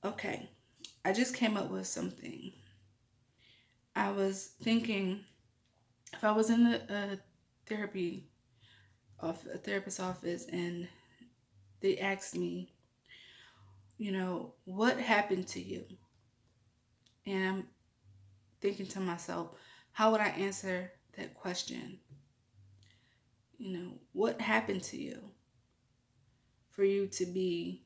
Okay, I just came up with something. I was thinking if I was in therapy a therapist's office and they asked me, what happened to you? And I'm thinking to myself, how would I answer that question? What happened to you for you to be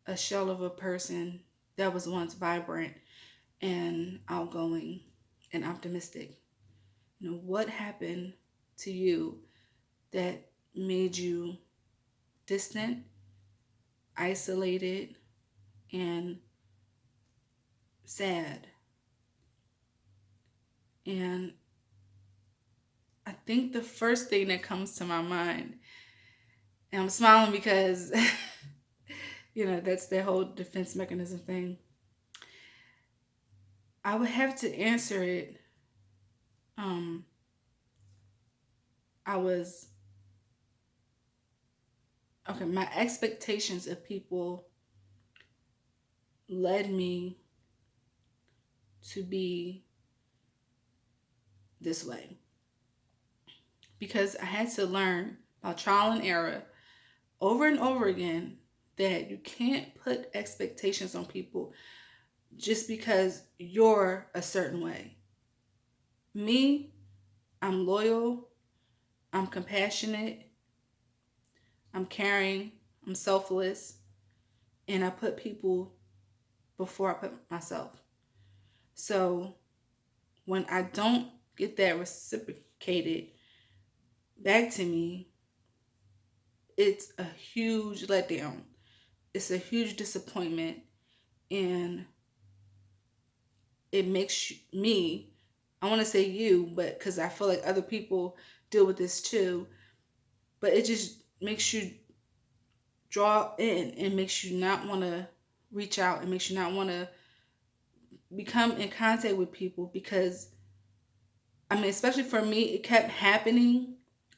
a shell of a person that was once vibrant and outgoing and optimistic? What happened to you that made you distant, isolated, and sad? And I think the first thing that comes to my mind, and I'm smiling because, that's the whole defense mechanism thing. I would have to answer it. Um, I was, okay, my expectations of people led me to be this way because I had to learn by trial and error over and over again that you can't put expectations on people just because you're a certain way. Me, I'm loyal, I'm compassionate, I'm caring, I'm selfless, and I put people before I put myself. So when I don't get that reciprocated back to me, it's a huge letdown. It's a huge disappointment, and it makes me, I want to say you, but because I feel like other people deal with this too, but it just makes you draw in and makes you not want to reach out and makes you not want to become in contact with people because, I mean, especially for me, it kept happening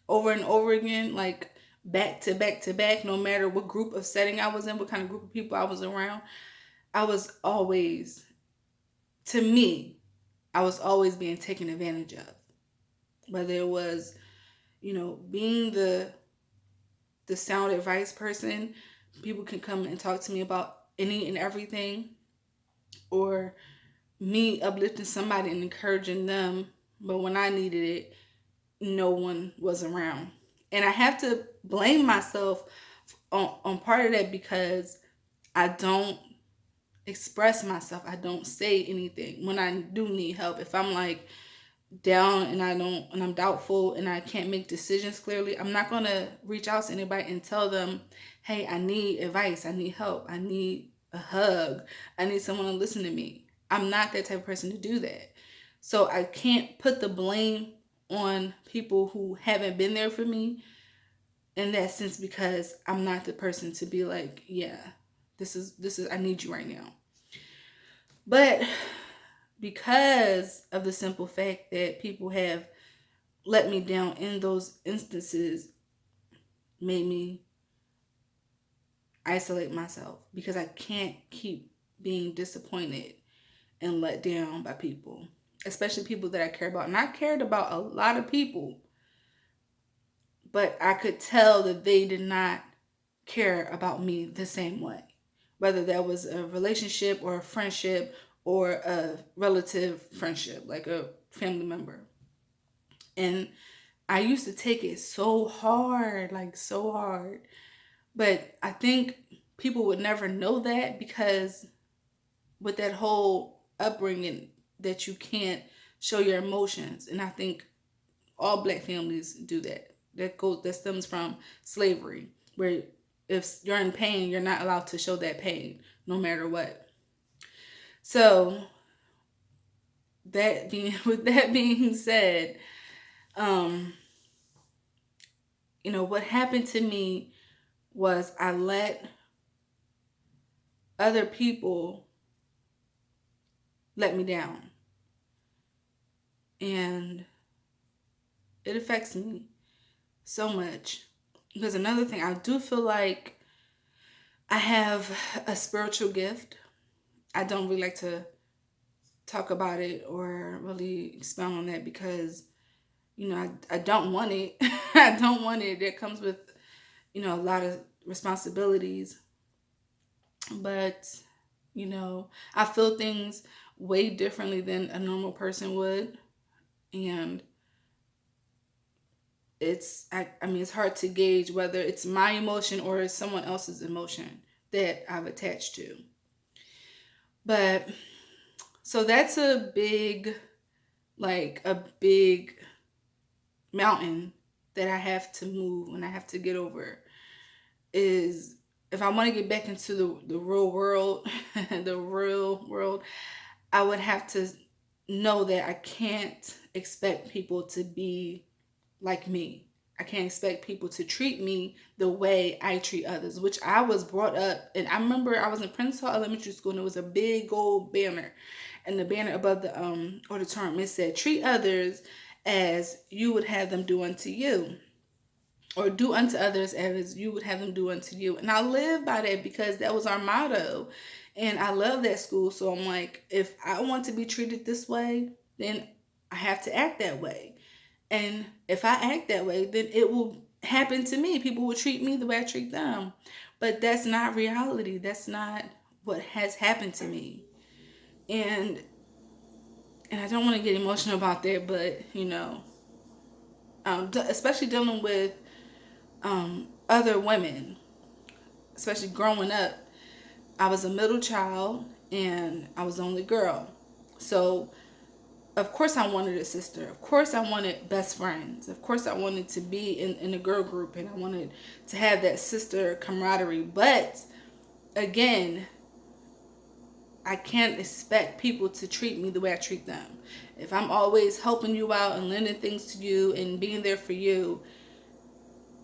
over and over again, like back to back to back, no matter what group of setting I was in, what kind of group of people I was around. I was always, to me, I was always being taken advantage of. Whether it was, being the sound advice person, people can come and talk to me about any and everything, or me uplifting somebody and encouraging them, but when I needed it, no one was around. And I have to blame myself on part of that because I don't express myself. I don't say anything when I do need help. If I'm like down and I'm doubtful and I can't make decisions clearly, I'm not gonna reach out to anybody and tell them, hey, I need advice, I need help, I need a hug, I need someone to listen to me. I'm not that type of person to do that. So I can't put the blame on people who haven't been there for me in that sense because I'm not the person to be like, yeah, this is I need you right now. But because of the simple fact that people have let me down in those instances, made me isolate myself because I can't keep being disappointed and let down by people, especially people that I care about. And I cared about a lot of people, but I could tell that they did not care about me the same way, whether that was a relationship or a friendship or a relative friendship, like a family member. And I used to take it so hard, like so hard. But I think people would never know that because with that whole upbringing that you can't show your emotions. And I think all black families do that. That stems from slavery, where if you're in pain, you're not allowed to show that pain, no matter what. So that being with that being said, um, what happened to me was I let other people let me down, and it affects me so much. Because another thing, I do feel like I have a spiritual gift. I don't really like to talk about it or really expound on that because, I don't want it. I don't want it. That comes with, a lot of responsibilities. But, I feel things way differently than a normal person would. And I mean, it's hard to gauge whether it's my emotion or it's someone else's emotion that I've attached to. But so that's a big mountain that I have to move and I have to get over is if I want to get back into the real world, the real world, I would have to know that I can't expect people to be like me. I can't expect people to treat me the way I treat others, which I was brought up. And I remember I was in Prince Hall Elementary School and there was a big gold banner. And the banner above the auditorium, it said, treat others as you would have them do unto you, or do unto others as you would have them do unto you. And I live by that because that was our motto. And I love that school. So I'm like, if I want to be treated this way, then I have to act that way. And if I act that way, then it will happen to me. People will treat me the way I treat them. But that's not reality. That's not what has happened to me. And I don't want to get emotional about that, but especially dealing with other women, especially growing up. I was a middle child and I was the only girl. So, of course, I wanted a sister. Of course, I wanted best friends. Of course, I wanted to be in a girl group and I wanted to have that sister camaraderie. But again, I can't expect people to treat me the way I treat them. If I'm always helping you out and lending things to you and being there for you,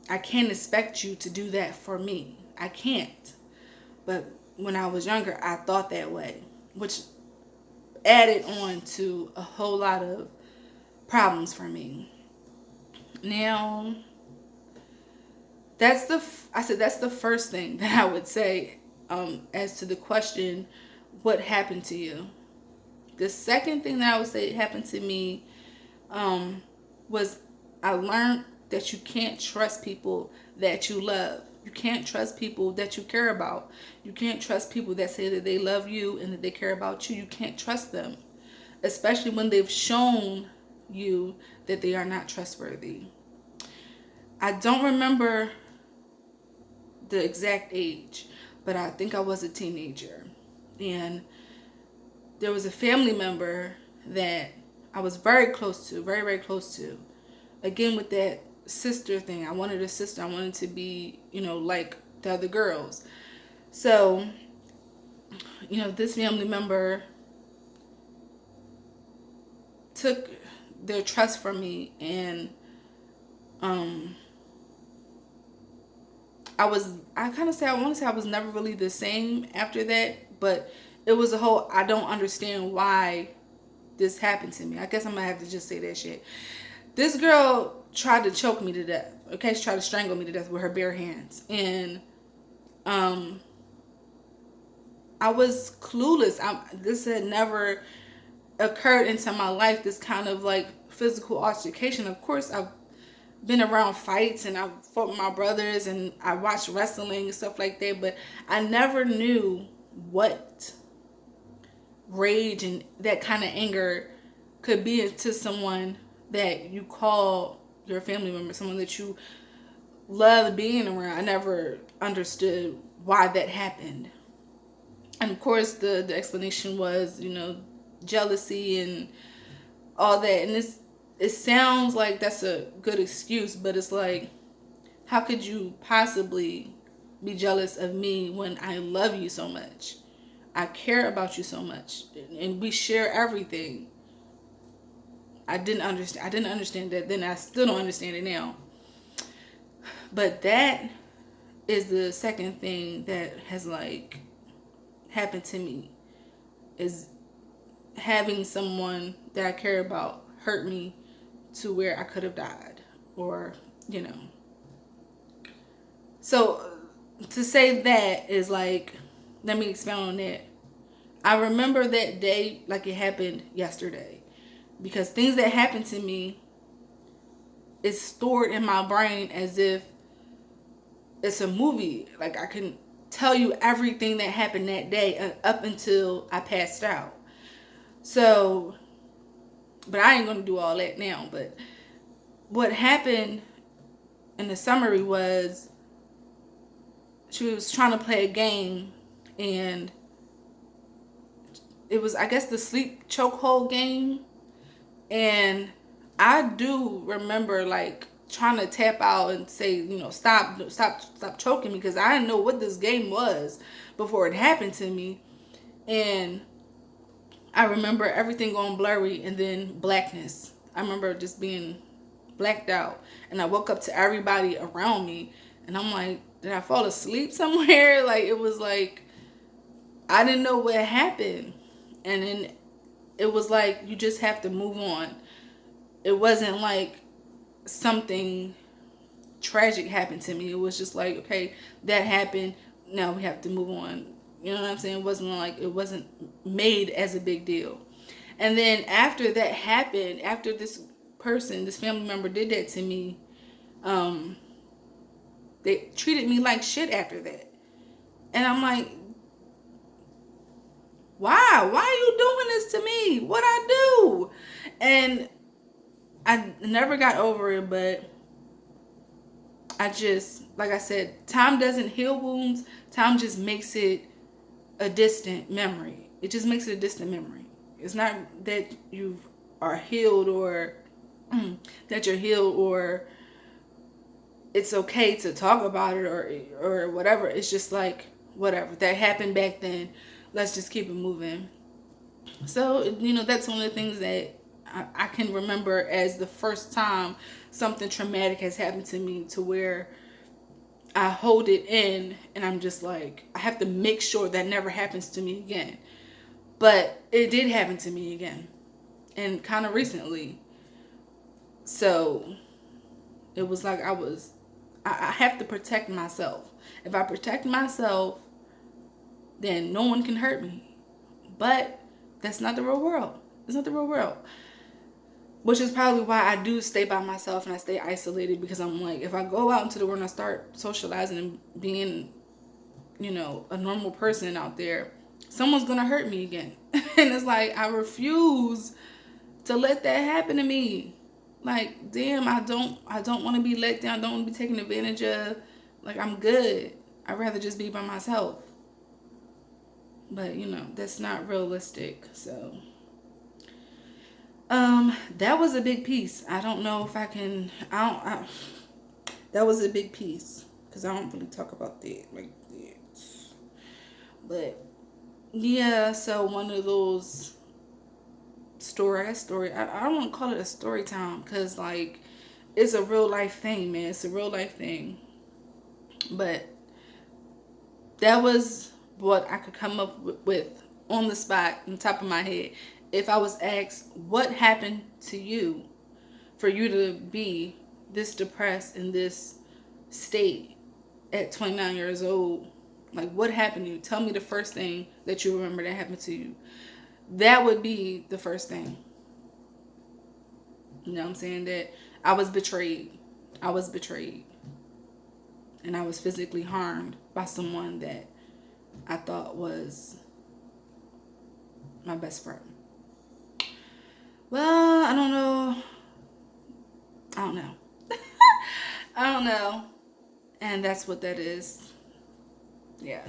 I can't expect you to do that for me. I can't. But when I was younger, I thought that way, which added on to a whole lot of problems for me. Now, I said that's the first thing that I would say as to the question, what happened to you? The second thing that I would say happened to me was I learned that you can't trust people that you love. You can't trust people that you care about. You can't trust people that say that they love you and that they care about you. You can't trust them, especially when they've shown you that they are not trustworthy. I don't remember the exact age, but I think I was a teenager. And there was a family member that I was very close to, very, very close to. Again, with that sister thing, I wanted a sister. I wanted to be, like the other girls. So, this family member took their trust from me, and I want to say I was never really the same after that, but it was a whole, I don't understand why this happened to me. I guess I'm gonna have to just say that shit. This girl tried to choke me to death. Okay, she tried to strangle me to death with her bare hands, and I was clueless. This had never occurred into my life. This kind of like physical altercation. Of course, I've been around fights and I've fought with my brothers and I watched wrestling and stuff like that, but I never knew what rage and that kind of anger could be to someone that you call your family member, someone that you love being around. I never understood why that happened. And of course, the explanation was, jealousy and all that. And it sounds like that's a good excuse, but it's like, how could you possibly be jealous of me when I love you so much? I care about you so much, and we share everything. I didn't understand. I didn't understand that then. I still don't understand it now. But that is the second thing that has like happened to me, is having someone that I care about hurt me to where I could have died, or. So to say that is like, let me expound on that. I remember that day like it happened yesterday, because things that happened to me is stored in my brain as if it's a movie. Like, I can tell you everything that happened that day up until I passed out. So, but I ain't gonna do all that now. But what happened in the summary was, she was trying to play a game, and it was, I guess, the sleep chokehold game. And I do remember like trying to tap out and say, stop choking me, because I didn't know what this game was before it happened to me. And I remember everything going blurry, and then blackness. I remember just being blacked out, and I woke up to everybody around me, and I'm like, did I fall asleep somewhere? Like, it was like I didn't know what happened. And then it was like, you just have to move on. It wasn't like something tragic happened to me. It was just like, okay, that happened. Now we have to move on. You know what I'm saying? It wasn't made as a big deal. And then after that happened, after this family member did that to me, they treated me like shit after that. And I'm like, why? Why are you doing this to me? What I do? And I never got over it, but I just, like I said, time doesn't heal wounds. Time just makes it a distant memory. It just makes it a distant memory. It's not that you are healed, or that you're healed, or it's okay to talk about it, or whatever. It's just like, whatever. That happened back then. Let's just keep it moving. So, that's one of the things that I can remember as the first time something traumatic has happened to me, to where I hold it in, and I'm just like, I have to make sure that never happens to me again. But it did happen to me again, and kind of recently. So it was like I have to protect myself. If I protect myself, then no one can hurt me. But that's not the real world. It's not the real world. Which is probably why I do stay by myself and I stay isolated, because I'm like, if I go out into the world and I start socializing and being, a normal person out there, someone's gonna hurt me again. And it's like, I refuse to let that happen to me. Like, damn, I don't want to be let down. I don't want to be taken advantage of. Like, I'm good. I'd rather just be by myself. But that's not realistic. So that was a big piece. I don't know if I can. That was a big piece, because I don't really talk about that like that. But yeah, so one of those story. I don't want to call it a story time, because like, it's a real life thing, man. It's a real life thing. But that was what I could come up with on the spot, on top of my head. If I was asked, what happened to you for you to be this depressed in this state at 29 years old? Like, what happened to you? Tell me the first thing that you remember that happened to you. That would be the first thing. You know what I'm saying? That I was betrayed. I was betrayed. And I was physically harmed by someone that I thought was my best friend. Well, I don't know. I don't know. And that's what that is. Yeah.